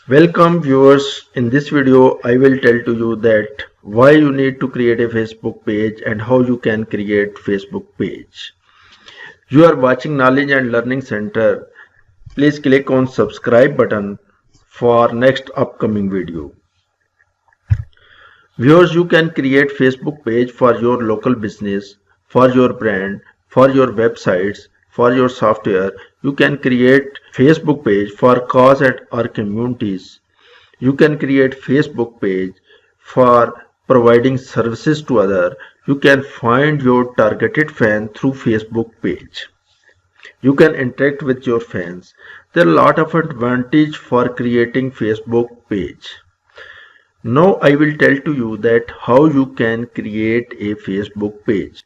Welcome viewers. In this video I will tell to you that why you need to create a Facebook page and how you can create Facebook page. You are watching Knowledge and Learning Center. Please click on subscribe button for next upcoming video. Viewers, you can create Facebook page for your local business, for your brand, for your websites, for your software. You can create Facebook page for cause and or communities. You can create Facebook page for providing services to other. You can find your targeted fan through Facebook page. You can interact with your fans. There are a lot of advantage for creating Facebook page. Now I will tell to you that how you can create a Facebook page.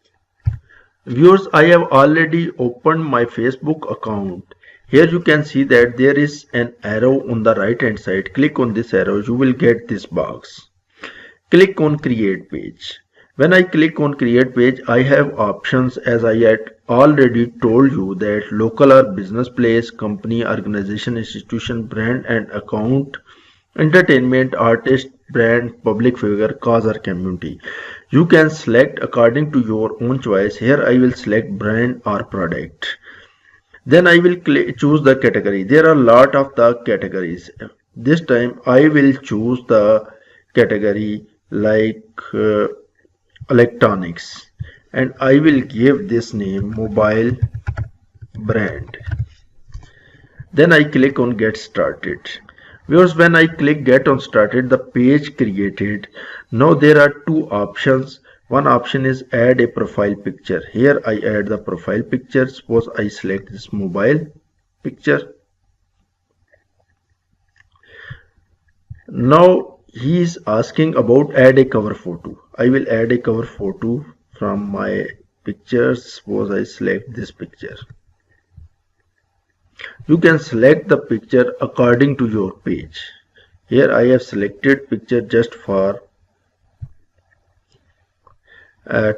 Viewers, I have already opened my Facebook account. Here you can see that there is an arrow on the right hand side. Click on this arrow, you will get this box. Click on create page. When I click on create page, I have options as I had already told you that local or business place, company, organization, institution, brand and account, entertainment, artist, brand, public figure, cause or community. You can select according to your own choice. Here I will select brand or product. Then I will choose the category. There are a lot of the categories. This time I will choose the category like electronics, and I will give this name mobile brand. Then I click on get started. Viewers, when I click get on started, the page created. Now there are two options. One option is add a profile picture. Here I add the profile picture. Suppose I select this mobile picture. Now he is asking about add a cover photo. I will add a cover photo from my pictures. Suppose I select this picture. You can select the picture according to your page. Here I have selected picture just for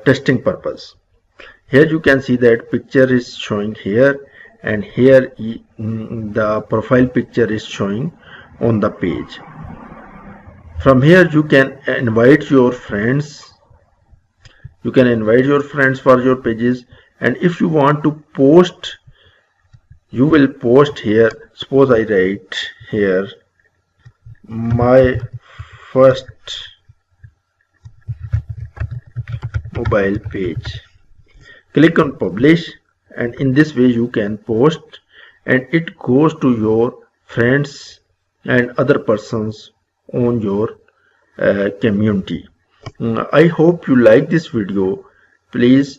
testing purpose. Here you can see that picture is showing here, and here the profile picture is showing on the page. From here you can invite your friends. You can invite your friends for your pages, and if you want to post, you will post here. Suppose I write here my first mobile page. Click on publish, and in this way you can post and it goes to your friends and other persons on your community. I hope you like this video. Please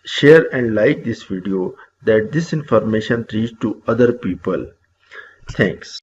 share and like this video that this information reach to other people. Thanks.